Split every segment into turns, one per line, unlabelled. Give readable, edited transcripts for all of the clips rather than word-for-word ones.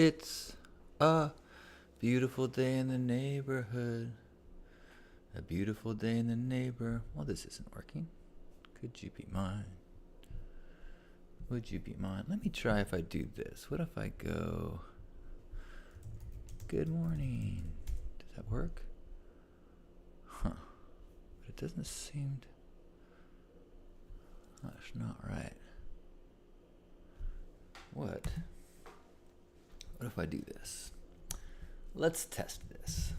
It's a beautiful day in the neighborhood. A beautiful day in the neighbor. Well, this isn't working. Could you be mine? Would you be mine? Let me try if I do this. What if I go, good morning? Does that work? Huh. But it doesn't seem to. That's not right. What? What if I do this? Let's test this.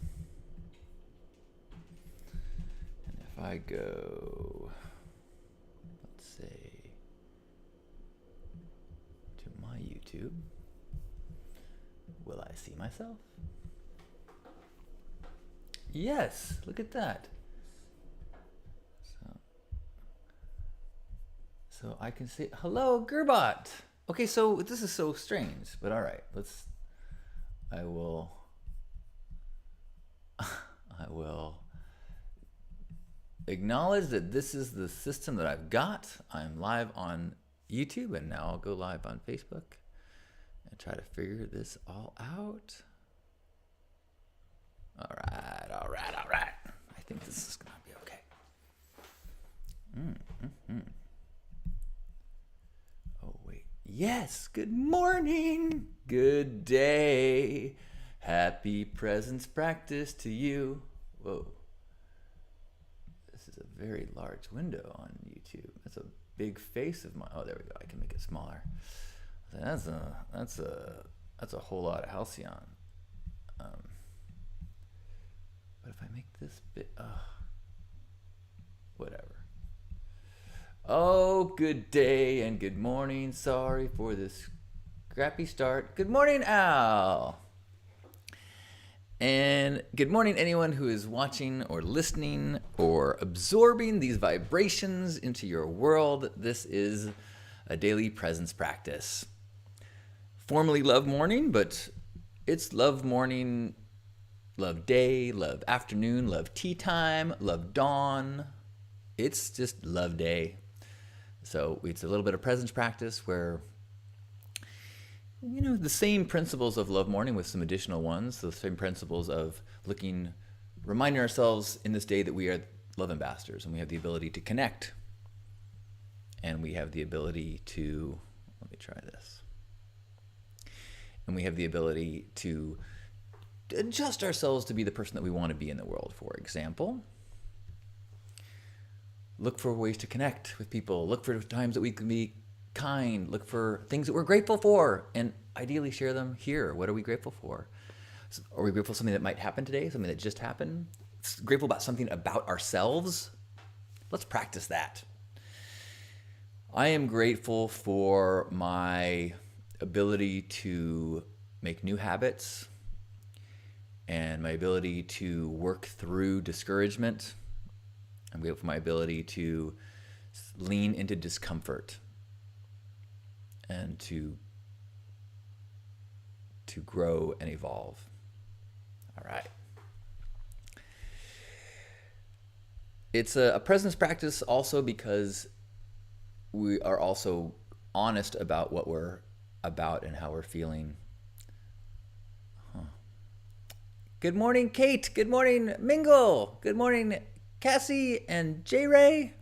And if I go, let's say, to my YouTube, will I see myself? Yes, look at that. So I can say, hello, Gerbot. Okay, so this is so strange, but all right, I will acknowledge that this is the system that I've got. I'm live on YouTube, and now I'll go live on Facebook and try to figure this all out. All right. I think this is gonna be okay. Oh, wait. Yes, good morning. Good day. Happy presence practice to you. Whoa. This is a very large window on YouTube. That's a big face of mine. Oh, there we go. I can make it smaller. That's a whole lot of halcyon. But if I make this bit, whatever. Oh, good day and good morning. Sorry for this scrappy start. Good morning, Al. And good morning, anyone who is watching or listening or absorbing these vibrations into your world. This is a daily presence practice. Formerly Love Morning, but it's Love Morning, Love Day, Love Afternoon, Love Tea Time, Love Dawn. It's just Love Day. So it's a little bit of presence practice where, the same principles of Love Morning with some additional ones, the same principles of reminding ourselves in this day that we are love ambassadors and we have the ability to connect. And we have the ability to, let me try this. And we have the ability to adjust ourselves to be the person that we want to be in the world. For example, look for ways to connect with people. Look for times that we can be kind. Look for things that we're grateful for, and ideally share them here. What are we grateful for? Are we grateful for something that might happen today, something that just happened? Grateful about something about ourselves? Let's practice that. I am grateful for my ability to make new habits and my ability to work through discouragement. I'm grateful for my ability to lean into discomfort and to grow and evolve. All right. It's a presence practice also because we are also honest about what we're about and how we're feeling. Good morning, Kate. Good morning, Mingle. Good morning, Cassie and J Ray.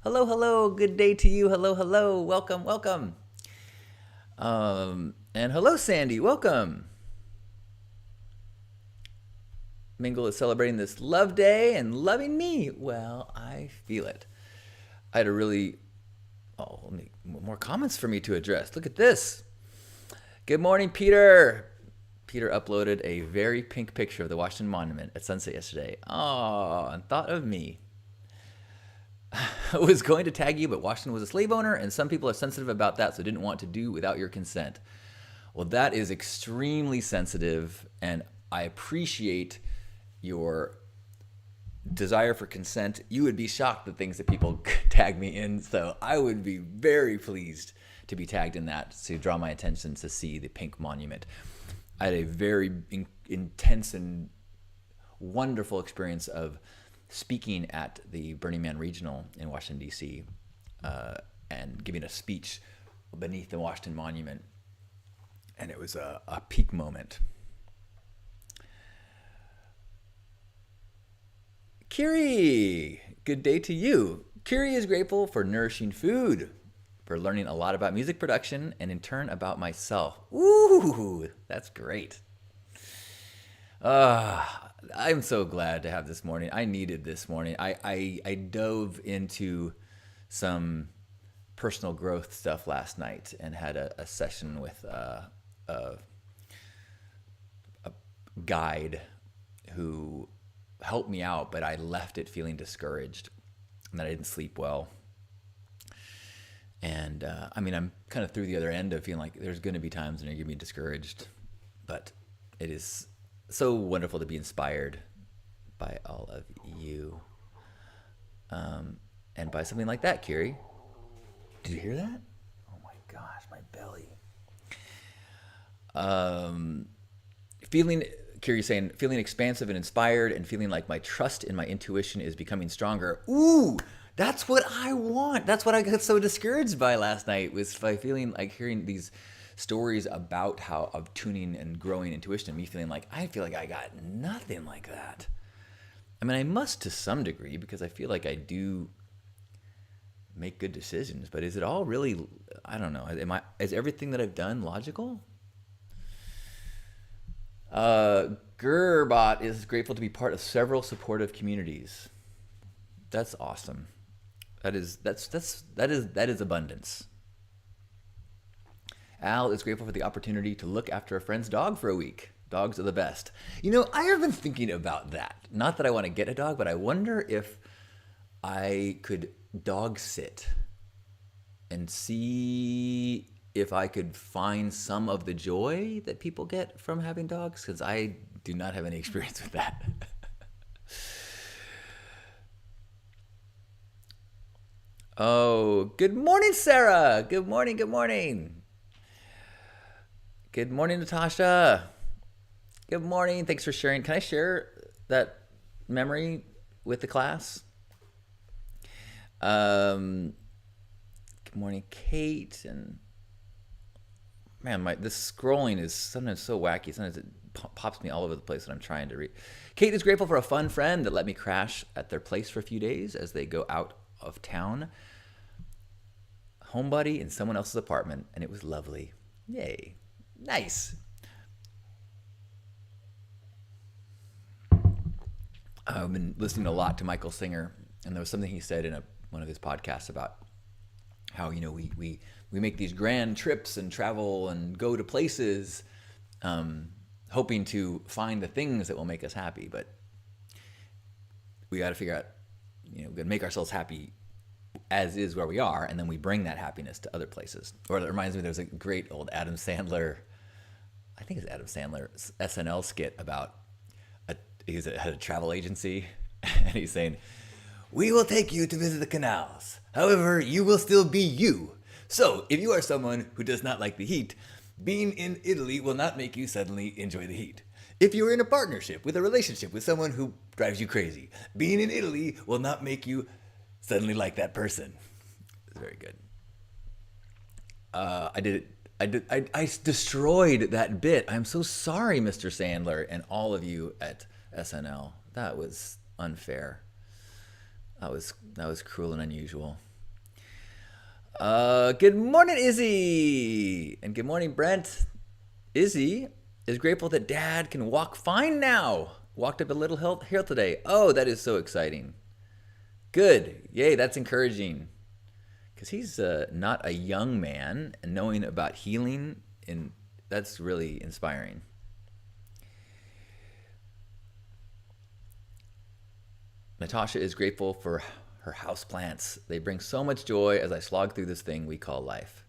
Hello. Good day to you. Hello. Welcome. And hello, Sandy. Welcome. Mingle is celebrating this love day and loving me. Well, I feel it. I had more comments for me to address. Look at this. Good morning, Peter. Peter uploaded a very pink picture of the Washington Monument at sunset yesterday. Oh, and thought of me. I was going to tag you, but Washington was a slave owner, and some people are sensitive about that, so didn't want to do without your consent. Well, that is extremely sensitive, and I appreciate your desire for consent. You would be shocked at things that people tag me in, so I would be very pleased to be tagged in that to draw my attention to see the pink monument. I had a very intense and wonderful experience of speaking at the Burning Man Regional in Washington, D.C., and giving a speech beneath the Washington Monument. and it was a peak moment. Kiri, good day to you. Kiri is grateful for nourishing food, for learning a lot about music production, and in turn about myself. Ooh, that's great. I'm so glad to have this morning. I needed this morning. I dove into some personal growth stuff last night and had a session with a guide who helped me out, but I left it feeling discouraged and that I didn't sleep well. And I'm kind of through the other end of feeling like there's going to be times when you're going to be discouraged, but it is so wonderful to be inspired by all of you, and by something like that, Kiri. Did you hear that? Oh my gosh, my belly. Kiri's saying, feeling expansive and inspired and feeling like my trust in my intuition is becoming stronger. Ooh, that's what I want. That's what I got so discouraged by last night, was by feeling like hearing these stories about how of tuning and growing intuition, and me feeling like I feel like I got nothing like that. I mean, I must to some degree, because I feel like I do make good decisions, but is it all really, I don't know. Is everything that I've done logical? Gerbot is grateful to be part of several supportive communities. That's awesome. That is abundance. Al is grateful for the opportunity to look after a friend's dog for a week. Dogs are the best. You know, I have been thinking about that. Not that I want to get a dog, but I wonder if I could dog sit and see if I could find some of the joy that people get from having dogs, because I do not have any experience with that. Oh, good morning, Sarah. Good morning, good morning. Good morning, Natasha. Good morning. Thanks for sharing. Can I share that memory with the class? Good morning, Kate. And man, this scrolling is sometimes so wacky. Sometimes it pops me all over the place when I'm trying to read. Kate is grateful for a fun friend that let me crash at their place for a few days as they go out of town. Homebody in someone else's apartment, and it was lovely. Yay. Nice. I've been listening a lot to Michael Singer, and there was something he said in one of his podcasts about how, you know, we make these grand trips and travel and go to places, hoping to find the things that will make us happy, but we got to figure out, you know, we got to make ourselves happy as is where we are, and then we bring that happiness to other places. Or it reminds me, there's a great old Adam Sandler, I think it's Adam Sandler, SNL skit about he had a travel agency, and he's saying, "We will take you to visit the canals. However, you will still be you. So, if you are someone who does not like the heat, being in Italy will not make you suddenly enjoy the heat. If you are in a partnership with a relationship with someone who drives you crazy, being in Italy will not make you suddenly like that person." It's very good. I destroyed that bit. I'm so sorry, Mr. Sandler, and all of you at SNL. That was unfair. That was cruel and unusual. Good morning, Izzy, and good morning, Brent. Izzy is grateful that Dad can walk fine now. Walked up a little hill today. Oh, that is so exciting. Good. Yay, that's encouraging. Because he's not a young man, and knowing about healing, and that's really inspiring. Natasha is grateful for her houseplants. They bring so much joy as I slog through this thing we call life.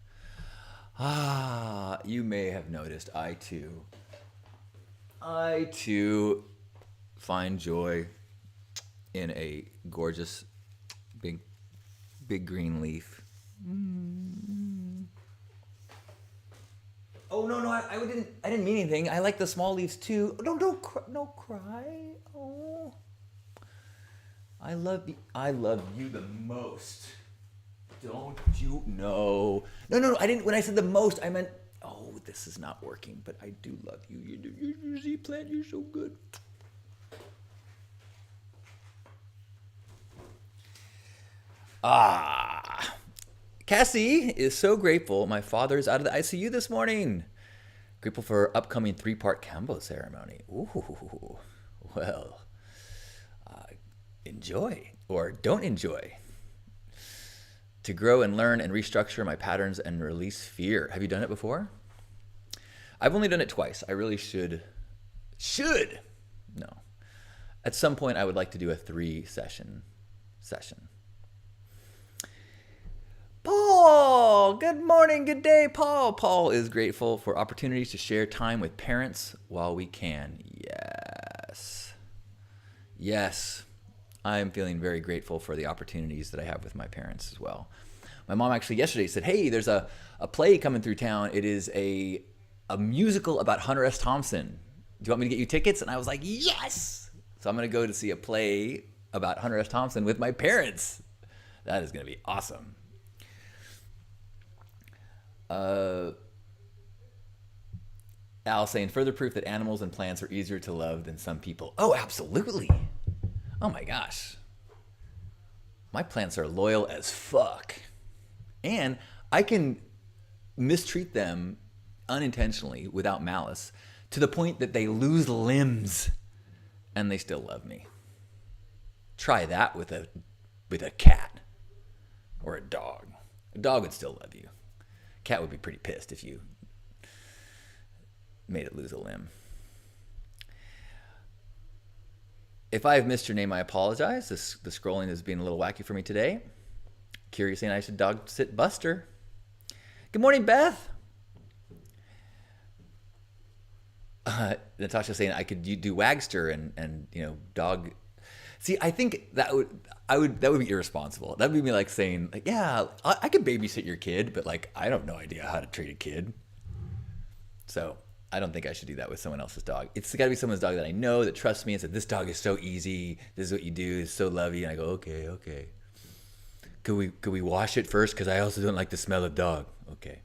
You may have noticed I too find joy in a gorgeous big green leaf. Oh no, I didn't mean anything. I like the small leaves too. Don't cry. Oh, I love you the most. Don't you know? No. I didn't. When I said the most, I meant this is not working, but I do love you. You're Z plant, you're so good. Cassie is so grateful my father is out of the ICU this morning. Grateful for upcoming 3-part Kambo ceremony. Ooh, well, enjoy or don't enjoy. To grow and learn and restructure my patterns and release fear. Have you done it before? I've only done it twice. I really should. No. At some point, I would like to do a 3-session session. Paul, good morning, good day, Paul. Paul is grateful for opportunities to share time with parents while we can. Yes. I am feeling very grateful for the opportunities that I have with my parents as well. My mom actually yesterday said, hey, there's a play coming through town. It is a musical about Hunter S. Thompson. Do you want me to get you tickets? And I was like, yes! So I'm going to go to see a play about Hunter S. Thompson with my parents. That is going to be awesome. Al saying, further proof that animals and plants are easier to love than some people. Oh, absolutely. Oh my gosh. My plants are loyal as fuck. And I can mistreat them unintentionally without malice to the point that they lose limbs and they still love me. Try that with a cat or a dog. A dog would still love you. Cat would be pretty pissed if you made it lose a limb. If I have missed your name, I apologize. The scrolling is being a little wacky for me today. Curious saying I should dog sit Buster. Good morning, Beth. Natasha saying I could do Wagster and dog. See, I think that would be irresponsible. That would be me like saying like, yeah, I could babysit your kid, but like I have no idea how to treat a kid. So I don't think I should do that with someone else's dog. It's got to be someone's dog that I know, that trusts me and said, this dog is so easy. This is what you do. It's so lovey. And I go, okay. Could we wash it first? Because I also don't like the smell of dog. Okay.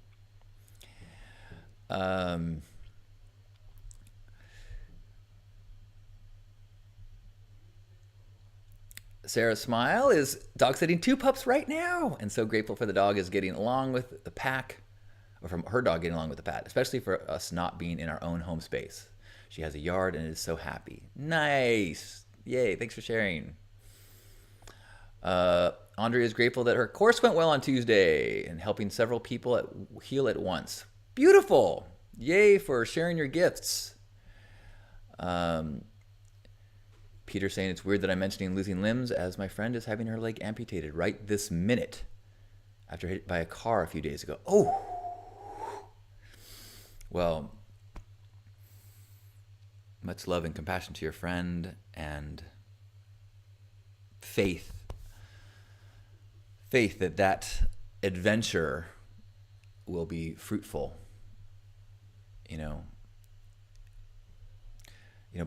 Sarah Smile is dog sitting 2 pups right now. And so grateful for the dog is getting along with the pack. Or from her dog getting along with the pat, especially for us not being in our own home space. She has a yard and is so happy. Nice. Yay, thanks for sharing. Andrea is grateful that her course went well on Tuesday and helping several people heal at once. Beautiful. Yay for sharing your gifts. Peter saying it's weird that I'm mentioning losing limbs as my friend is having her leg amputated right this minute after hit by a car a few days ago. Oh. Well, much love and compassion to your friend, and faith that adventure will be fruitful.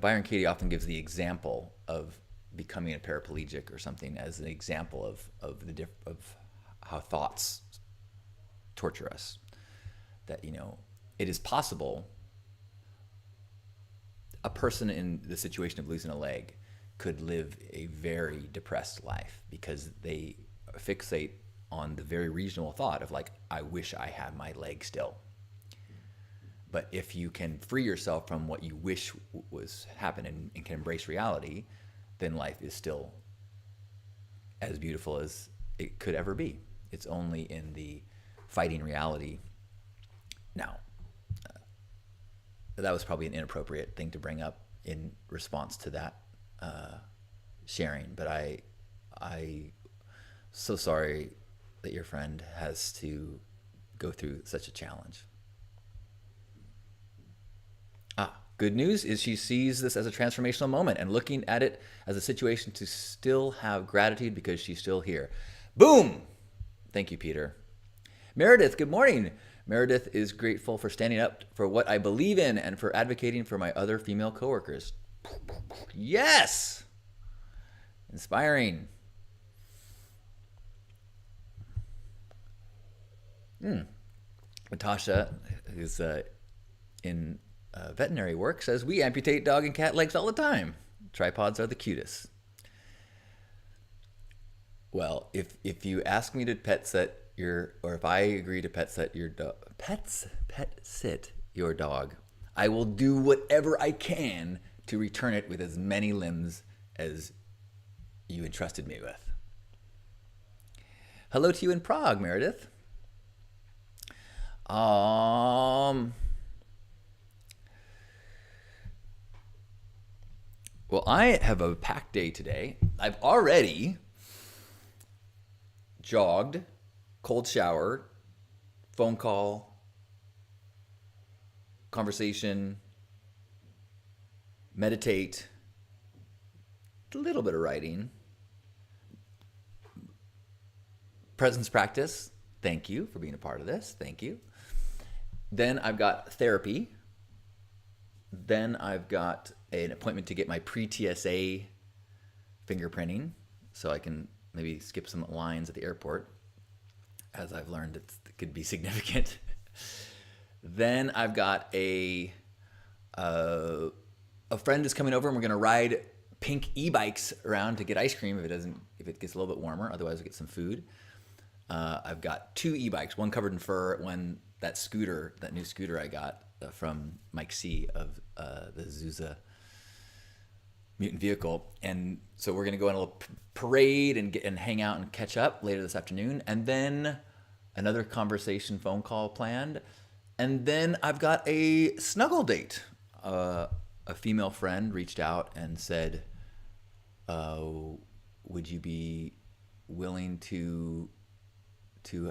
Byron Katie often gives the example of becoming a paraplegic or something as an example of how thoughts torture us. That it is possible a person in the situation of losing a leg could live a very depressed life because they fixate on the very reasonable thought of like, I wish I had my leg still. But if you can free yourself from what you wish was happening and can embrace reality, then life is still as beautiful as it could ever be. It's only in the fighting reality. Now, that was probably an inappropriate thing to bring up in response to that sharing, but I so sorry that your friend has to go through such a challenge. Good news is she sees this as a transformational moment and looking at it as a situation to still have gratitude because she's still here. Boom! Thank you, Peter. Meredith, good morning. Meredith is grateful for standing up for what I believe in and for advocating for my other female coworkers. Yes! Inspiring. Natasha is in veterinary work says we amputate dog and cat legs all the time. Tripods are the cutest. Well, if you ask me to pet sit or if I agree to pet sit your dog, I will do whatever I can to return it with as many limbs as you entrusted me with. Hello to you in Prague, Meredith. Well, I have a packed day today. I've already jogged, cold shower, phone call, conversation, meditate, a little bit of writing, presence practice. Thank you for being a part of this. Thank you. Then I've got therapy. Then I've got an appointment to get my pre-TSA fingerprinting so I can maybe skip some lines at the airport. As I've learned, it could be significant. Then I've got a friend is coming over and we're going to ride pink e-bikes around to get ice cream if it gets a little bit warmer. Otherwise, we'll get some food. I've got 2 e-bikes, one covered in fur, one that new scooter I got from Mike C of the Zusa Mutant Vehicle. And so we're going to go on a little parade and hang out and catch up later this afternoon. And then another conversation phone call planned. And then I've got a snuggle date. A female friend reached out and said, would you be willing to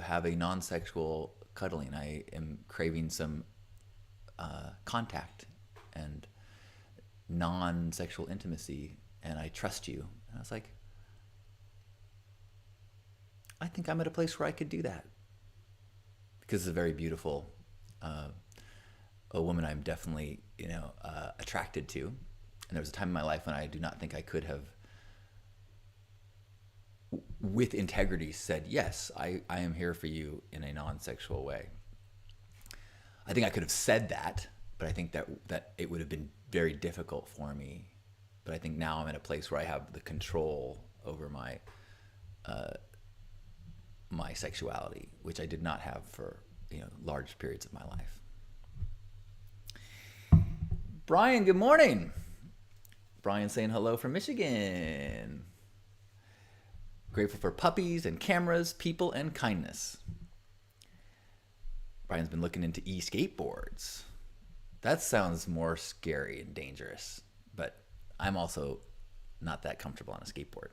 have a non-sexual cuddling? I am craving some contact and non-sexual intimacy, and I trust you. And I was like, I think I'm at a place where I could do that, because it's a very beautiful a woman I'm definitely attracted to. And there was a time in my life when I do not think I could have with integrity said, yes, I am here for you in a non-sexual way. I think I could have said that, but I think that it would have been very difficult for me. But I think now I'm in a place where I have the control over my my sexuality, which I did not have for large periods of my life. Brian, good morning. Brian saying hello from Michigan. Grateful for puppies and cameras, people, and kindness. Brian's been looking into e-skateboards. That sounds more scary and dangerous, but I'm also not that comfortable on a skateboard.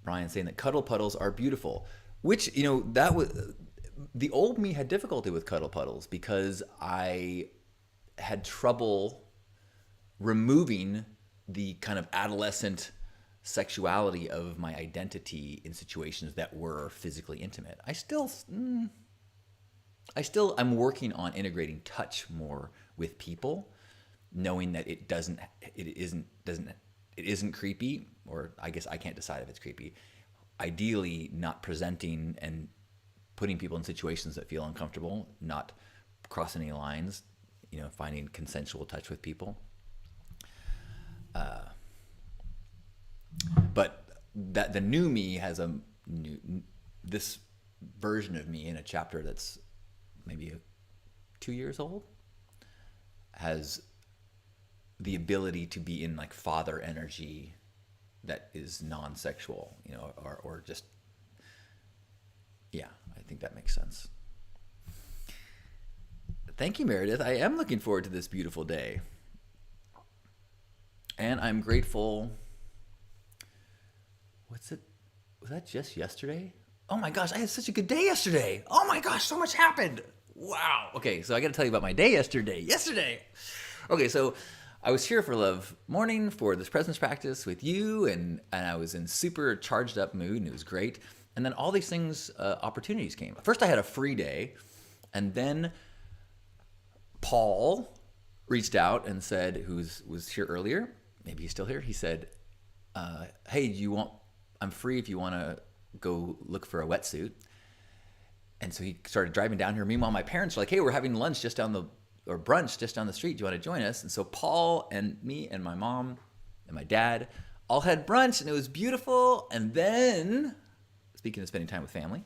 Brian's saying that cuddle puddles are beautiful, which, that was the old me had difficulty with cuddle puddles because I had trouble removing the kind of adolescent sexuality of my identity in situations that were physically intimate. I'm working on integrating touch more with people, knowing that it isn't creepy, or I guess I can't decide if it's creepy. Ideally, not presenting and putting people in situations that feel uncomfortable, not crossing any lines, finding consensual touch with people. But that the new me has this version of me in a chapter that's maybe 2 years old, has the ability to be in like father energy that is non-sexual, or just, yeah, I think that makes sense. Thank you, Meredith. I am looking forward to this beautiful day. And I'm grateful. Was that just yesterday? Oh my gosh, I had such a good day yesterday. Oh my gosh, so much happened. Wow. Okay, so I got to tell you about my day yesterday. Okay, so I was here for Love Morning for this presence practice with you, and I was in super charged up mood, and it was great. And then all these things, opportunities came. First, I had a free day, and then Paul reached out and said, who was here earlier, maybe he's still here. He said, "Hey, I'm free if you want to go look for a wetsuit." And so he started driving down here. Meanwhile, my parents were like, hey, we're having lunch or brunch just down the street. Do you want to join us? And so Paul and me and my mom and my dad all had brunch, and it was beautiful. And then, speaking of spending time with family,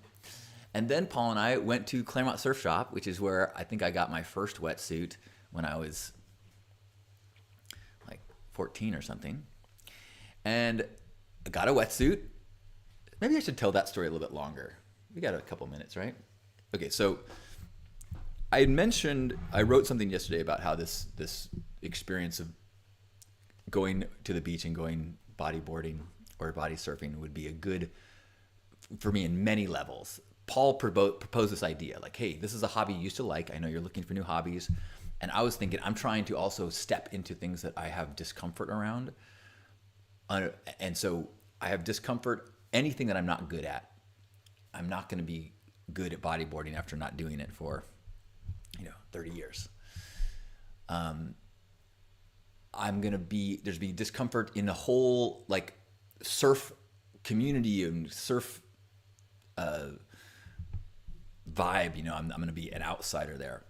and then Paul and I went to Claremont Surf Shop, which is where I think I got my first wetsuit when I was like 14 or something. And I got a wetsuit. Maybe I should tell that story a little bit longer. We got a couple minutes, right? Okay, so I wrote something yesterday about how this experience of going to the beach and going bodyboarding or body surfing would be a good for me in many levels. Paul proposed this idea, like, hey, this is a hobby you used to like. I know you're looking for new hobbies. And I was thinking, I'm trying to also step into things that I have discomfort around. And so I have discomfort, anything that I'm not good at. I'm not going to be good at bodyboarding after not doing it for, 30 years. There's be discomfort in the whole like surf community and surf vibe. I'm going to be an outsider there.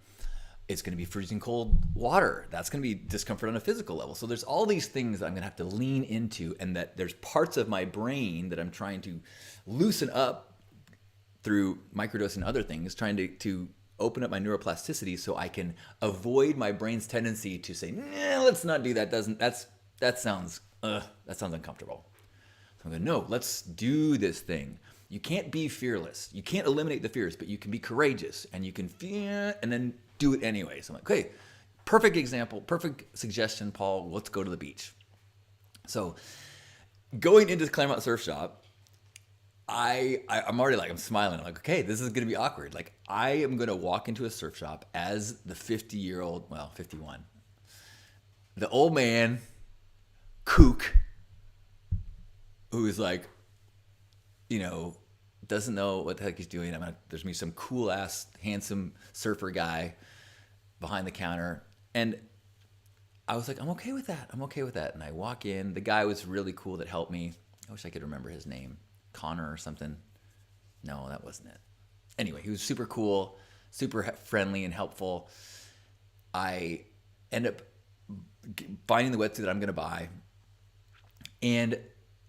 It's going to be freezing cold water. That's going to be discomfort on a physical level. So there's all these things that I'm going to have to lean into, and that there's parts of my brain that I'm trying to loosen up through microdose and other things, trying to open up my neuroplasticity so I can avoid my brain's tendency to say, nah, let's not do that. That sounds uncomfortable. So I'm going, no, let's do this thing. You can't be fearless. You can't eliminate the fears, but you can be courageous, and you can fear and then do it anyway. So I'm like, okay, perfect example, perfect suggestion, Paul. Let's go to the beach. So going into the Claremont Surf Shop, I'm already like, I'm smiling. I'm like, okay, this is going to be awkward. Like, I am going to walk into a surf shop as the 51, the old man, kook, who is like, doesn't know what the heck he's doing. There's me some cool ass, handsome surfer guy behind the counter. And I was like, I'm okay with that. And I walk in. The guy was really cool that helped me. I wish I could remember his name. Connor or something. No, that wasn't it. Anyway, he was super cool, super friendly and helpful. I end up finding the wetsuit that I'm going to buy. And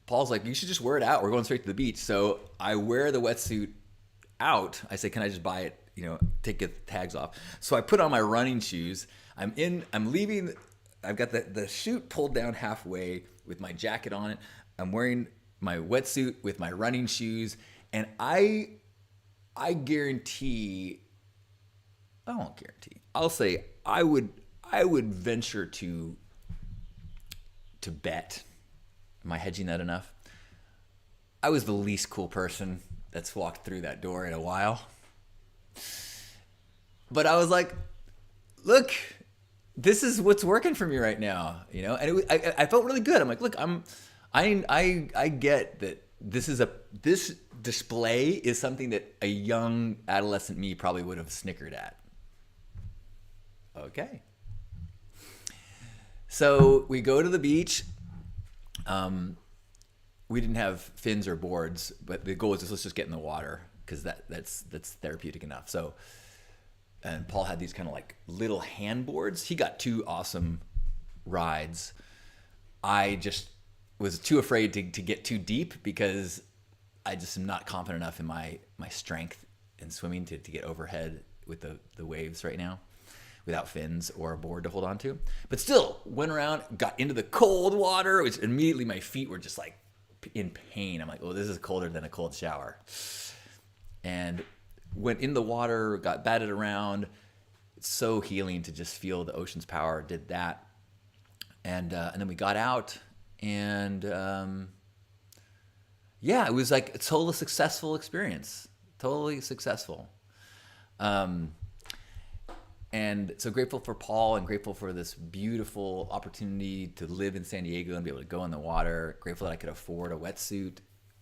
Paul's like, you should just wear it out. We're going straight to the beach. So I wear the wetsuit out. I say, can I just buy it? Take the tags off. So I put on my running shoes. I'm leaving. I've got the chute pulled down halfway with my jacket on it. I'm wearing my wetsuit with my running shoes. And I guarantee, I won't guarantee. I'll say I would venture to bet. Am I hedging that enough? I was the least cool person that's walked through that door in a while. But I was like, look, this is what's working for me right now, And I felt really good. I'm like, look, I get that this display is something that a young adolescent me probably would have snickered at. Okay. So we go to the beach. We didn't have fins or boards, but the goal was just let's just get in the water because that's therapeutic enough. So, and Paul had these kind of like little hand boards. He got 2 awesome rides. I just was too afraid to get too deep because I just am not confident enough in my strength in swimming to get overhead with the waves right now without fins or a board to hold on to. But still, went around, got into the cold water, which immediately my feet were just like in pain. I'm like, oh, this is colder than a cold shower. And went in the water, got batted around. It's so healing to just feel the ocean's power. Did that. And then we got out, and it was like a totally successful experience. Totally successful. And so grateful for Paul and grateful for this beautiful opportunity to live in San Diego and be able to go in the water. Grateful that I could afford a wetsuit.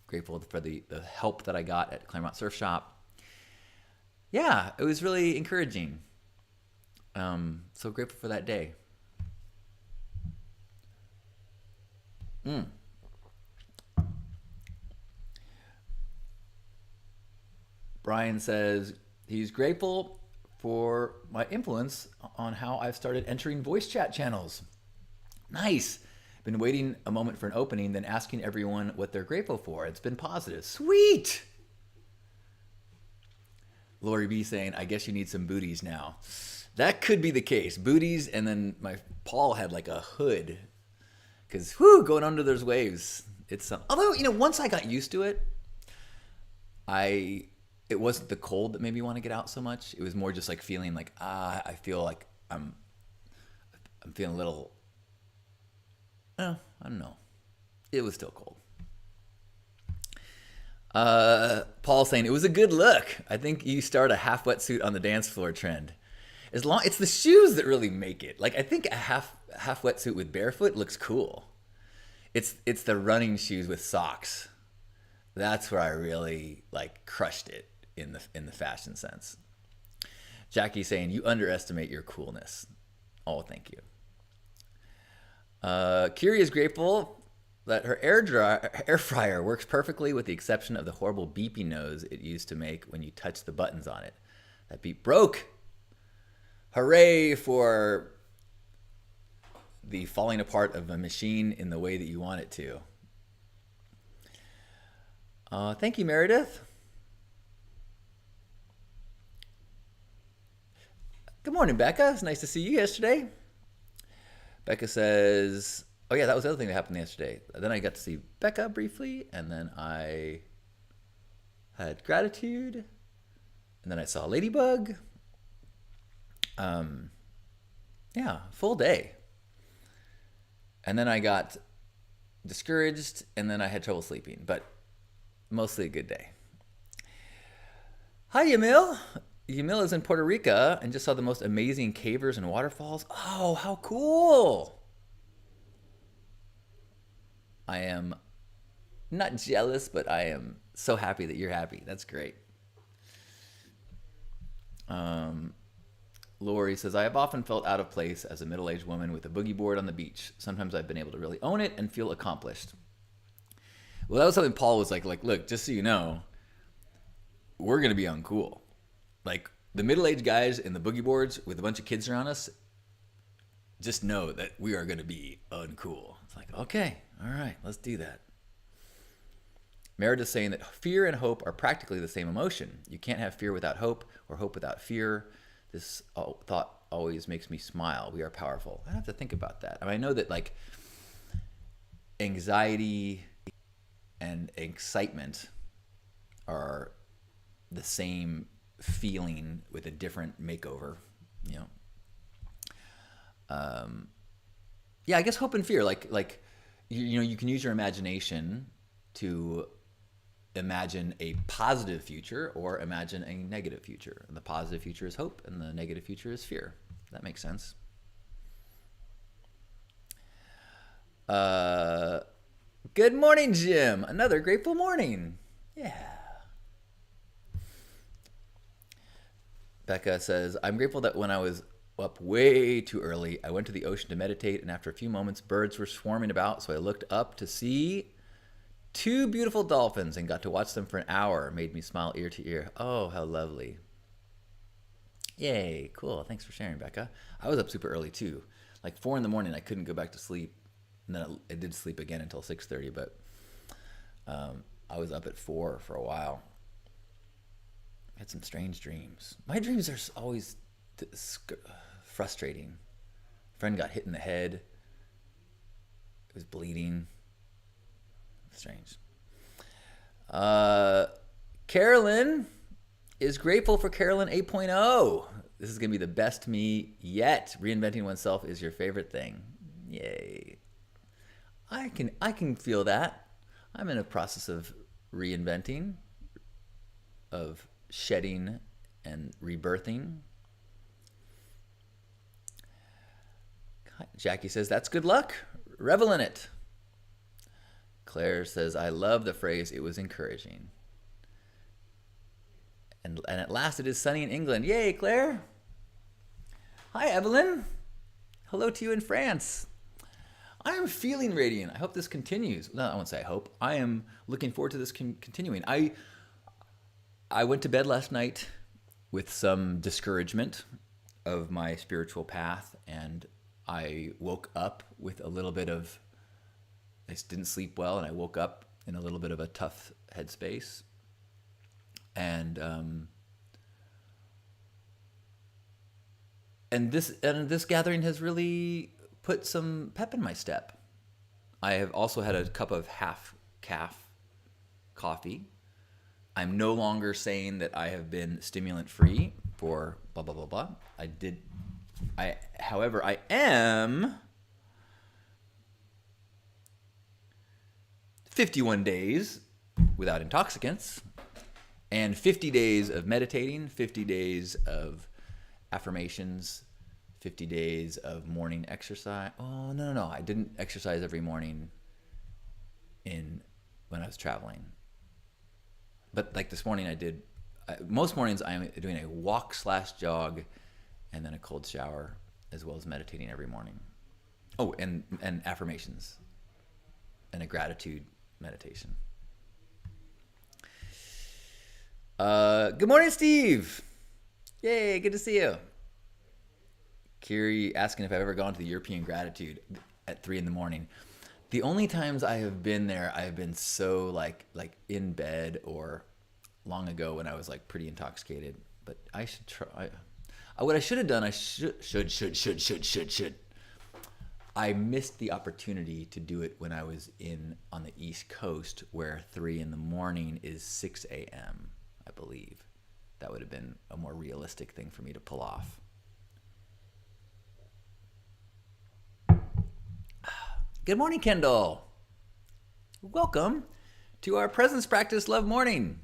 Grateful for the help that I got at Claremont Surf Shop. Yeah, it was really encouraging. So grateful for that day. Brian says, He's grateful for my influence on how I've started entering voice chat channels. Nice. Been waiting a moment for an opening, then asking everyone what they're grateful for. It's been positive. Sweet. Lori B saying, I guess you need some booties now. That could be the case. Booties, and then my Paul had like a hood. Because, going under those waves. It's although, once I got used to it, it wasn't the cold that made me want to get out so much. It was more just like feeling like, I feel like I'm feeling a little, I don't know. It was still cold. Paul saying, it was a good look. I think you start a half wetsuit on the dance floor trend. It's the shoes that really make it. Like, I think a half wetsuit with barefoot looks cool. It's the running shoes with socks. That's where I really like crushed it in the fashion sense. Jackie saying, you underestimate your coolness. Oh, thank you. Kiri is grateful that her air fryer works perfectly with the exception of the horrible beeping noise it used to make when you touch the buttons on it. That beep broke. Hooray for the falling apart of a machine in the way that you want it to. Thank you, Meredith. Good morning, Becca. It's nice to see you yesterday. Becca says, oh yeah, that was the other thing that happened yesterday. Then I got to see Becca briefly, and then I had gratitude, and then I saw Ladybug. Yeah, full day. And then I got discouraged, and then I had trouble sleeping, but mostly a good day. Hi, Yamil. Yamil is in Puerto Rico and just saw the most amazing cavers and waterfalls. Oh, how cool. I am not jealous, but I am so happy that you're happy. That's great. Lori says, I have often felt out of place as a middle-aged woman with a boogie board on the beach. Sometimes I've been able to really own it and feel accomplished. Well, that was something Paul was like, look, just so you know, we're going to be uncool. Like, the middle-aged guys in the boogie boards with a bunch of kids around us, just know that we are going to be uncool. It's like, okay, all right, let's do that. Meredith saying that fear and hope are practically the same emotion. You can't have fear without hope or hope without fear. This thought always makes me smile. We are powerful. I have to think about that. I know that like anxiety and excitement are the same feeling with a different makeover, yeah, I guess hope and fear, like you can use your imagination to imagine a positive future or imagine a negative future. And the positive future is hope and the negative future is fear. That makes sense. Good morning, Jim. Another grateful morning. Yeah. Becca says, I'm grateful that when I was up way too early, I went to the ocean to meditate, and after a few moments, birds were swarming about, so I looked up to see 2 beautiful dolphins and got to watch them for an hour. It made me smile ear to ear. Oh, how lovely. Yay, cool. Thanks for sharing, Becca. I was up super early, too. Like 4 in the morning, I couldn't go back to sleep. And then I did sleep again until 6:30, but I was up at 4 for a while. I had some strange dreams. My dreams are always frustrating. A friend got hit in the head. It was bleeding. Strange. Carolyn is grateful for Carolyn 8.0. This is going to be the best me yet. Reinventing oneself is your favorite thing. Yay. I can feel that. I'm in a process of reinventing, of shedding and rebirthing. Jackie says, that's good luck. Revel in it. Claire says, I love the phrase, it was encouraging. And at last it is sunny in England. Yay, Claire. Hi, Evelyn. Hello to you in France. I am feeling radiant. I hope this continues. No, I won't say I hope. I am looking forward to this continuing. I went to bed last night with some discouragement of my spiritual path, and I woke up with a little bit of, I didn't sleep well, and I woke up in a little bit of a tough headspace. And this gathering has really put some pep in my step. I have also had a cup of half calf coffee. I'm no longer saying that I have been stimulant free for blah blah blah blah. However, I am 51 days without intoxicants, and 50 days of meditating, 50 days of affirmations, 50 days of morning exercise. Oh, no. I didn't exercise every morning when I was traveling. But like this morning I did. Most mornings I'm doing a walk/jog and then a cold shower, as well as meditating every morning. Oh, and affirmations and a gratitude meditation. Good morning, Steve. Yay, good to see you. Kiri asking if I've ever gone to the European Gratitude at 3 a.m. The only times I have been there, I have been so like in bed or long ago when I was like pretty intoxicated. But I should try. What I should have done, I should. I missed the opportunity to do it when I was on the East Coast, where 3 a.m. is 6 a.m., I believe. That would have been a more realistic thing for me to pull off. Good morning, Kendall. Welcome to our Presence Practice Love Morning.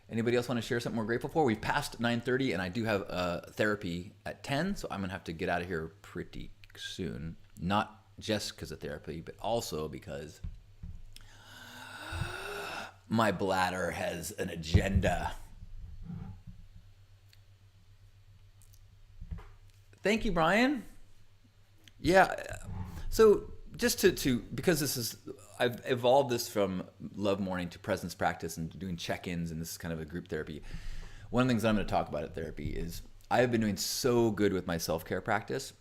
Anybody else want to share something we're grateful for? We've passed 9:30, and I do have therapy at 10, so I'm going to have to get out of here pretty soon. Not just because of therapy, but also because my bladder has an agenda. Thank you, Brian. Yeah. So just to because I've evolved this from Love Morning to Presence Practice and doing check-ins, and this is kind of a group therapy. One of the things that I'm going to talk about at therapy is I have been doing so good with my self-care practice,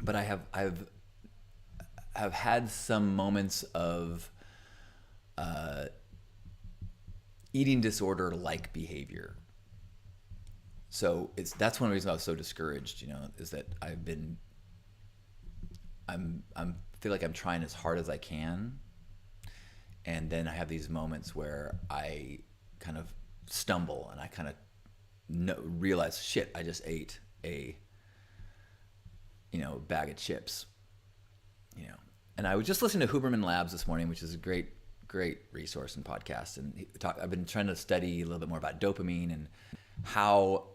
but I've had some moments of eating disorder-like behavior. So that's one of the reasons I was so discouraged, is that I feel like I'm trying as hard as I can, and then I have these moments where I kind of stumble and I kind of realize, shit, I just ate a bag of chips, And I was just listening to Huberman Labs this morning, which is a great resource and podcast. And I've been trying to study a little bit more about dopamine and how,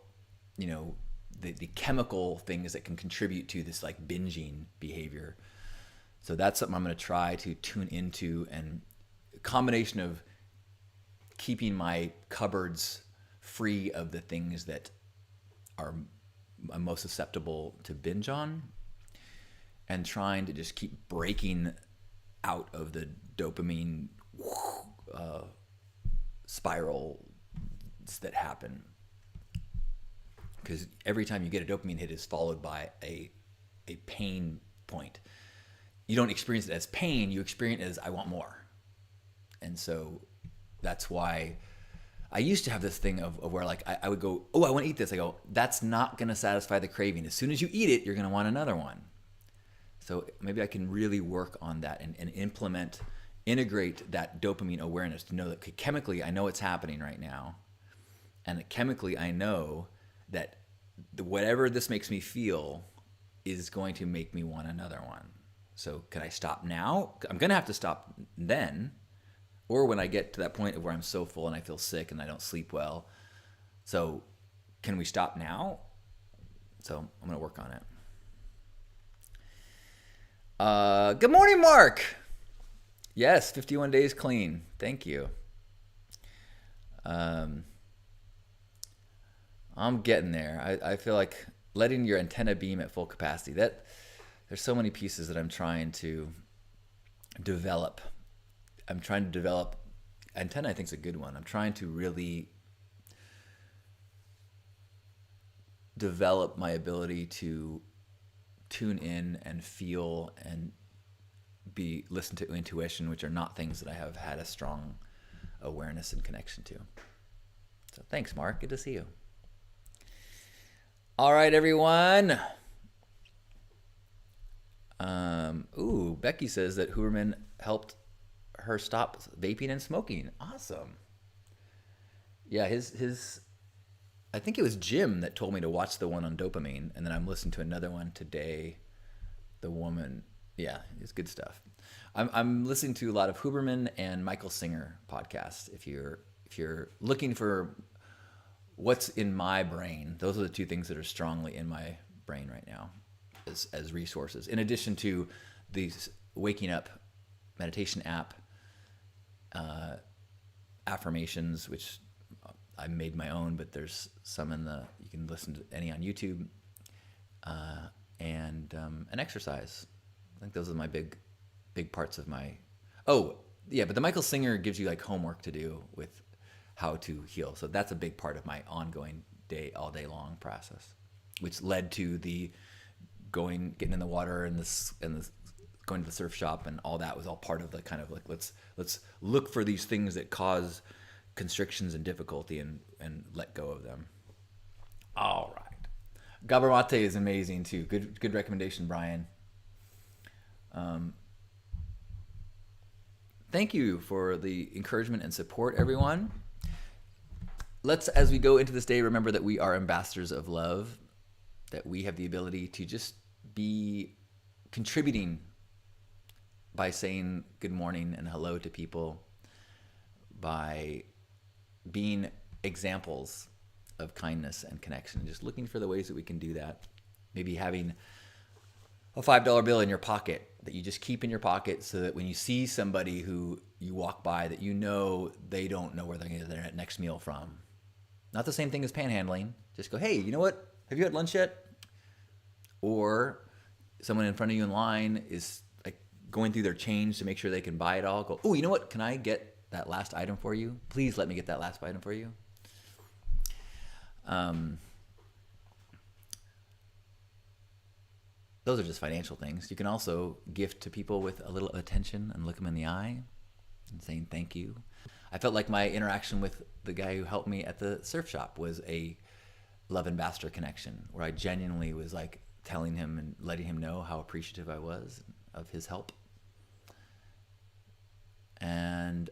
the chemical things that can contribute to this like binging behavior. So that's something I'm going to try to tune into, and a combination of keeping my cupboards free of the things that I'm most susceptible to binge on, and trying to just keep breaking out of the dopamine spirals that happen. Because every time you get a dopamine hit is followed by a pain point. You don't experience it as pain, you experience it as I want more. And so that's why I used to have this thing of where like I would go, oh, I want to eat this. I go, that's not going to satisfy the craving. As soon as you eat it, you're going to want another one. So maybe I can really work on that and integrate that dopamine awareness to know that chemically I know it's happening right now. And chemically I know that whatever this makes me feel is going to make me want another one. So can I stop now? I'm going to have to stop then, or when I get to that point of where I'm so full and I feel sick and I don't sleep well. So can we stop now? So I'm going to work on it. Good morning, Mark. Yes, 51 days clean. Thank you. I'm getting there. I feel like letting your antenna beam at full capacity. There's so many pieces that I'm trying to develop. Antenna, I think, is a good one. I'm trying to really develop my ability to tune in and feel and listen to intuition, which are not things that I have had a strong awareness and connection to. So thanks, Mark. Good to see you. All right, everyone. Becky says that Huberman helped her stop vaping and smoking. Awesome. Yeah, his I think it was Jim that told me to watch the one on dopamine, and then I'm listening to another one today. The woman, yeah, it's good stuff. I'm listening to a lot of Huberman and Michael Singer podcasts. If you're looking for what's in my brain, those are the two things that are strongly in my brain right now as resources. In addition to the Waking Up meditation app, affirmations, which I made my own, but there's some you can listen to any on YouTube, and an exercise. I think those are my big parts of my, but the Michael Singer gives you like homework to do with how to heal. So that's a big part of my ongoing all day long process, which led to the getting in the water and going to the surf shop, and all that was all part of the kind of like, let's look for these things that cause constrictions and difficulty and let go of them. All right. Gabber mate is amazing too. Good recommendation, Brian. Thank you for the encouragement and support, everyone. Let's, as we go into this day, remember that we are ambassadors of love, that we have the ability to just be contributing by saying good morning and hello to people, by being examples of kindness and connection, just looking for the ways that we can do that. Maybe having a $5 bill in your pocket that you just keep in your pocket, so that when you see somebody who you walk by, that you know they don't know where they're going to get their next meal from. Not the same thing as panhandling. Just go, hey, you know what? Have you had lunch yet? Or someone in front of you in line is like going through their change to make sure they can buy it all. Go, oh, you know what? Can I get that last item for you? Please let me get that last item for you. Those are just financial things. You can also gift to people with a little attention and look them in the eye and saying thank you. I felt like my interaction with the guy who helped me at the surf shop was a love ambassador connection, where I genuinely was like telling him and letting him know how appreciative I was of his help. And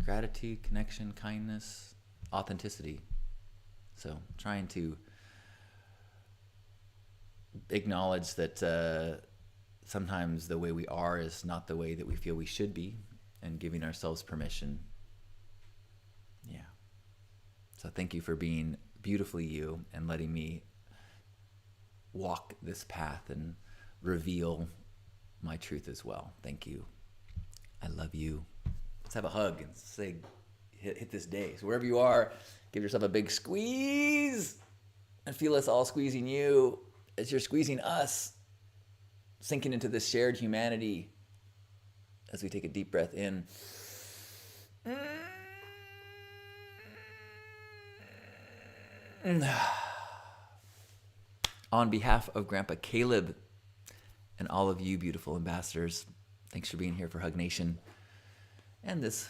gratitude, connection, kindness, authenticity. So trying to acknowledge that sometimes the way we are is not the way that we feel we should be, and giving ourselves permission. Yeah. So thank you for being beautifully you and letting me walk this path and reveal my truth as well. Thank you. I love you. Let's have a hug and say, hit this day. So wherever you are, give yourself a big squeeze and feel us all squeezing you as you're squeezing us, sinking into this shared humanity as we take a deep breath in. On behalf of Grandpa Caleb and all of you beautiful ambassadors, thanks for being here for Hug Nation and this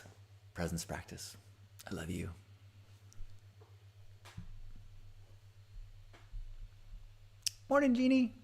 presence practice. I love you. Morning, Jeannie.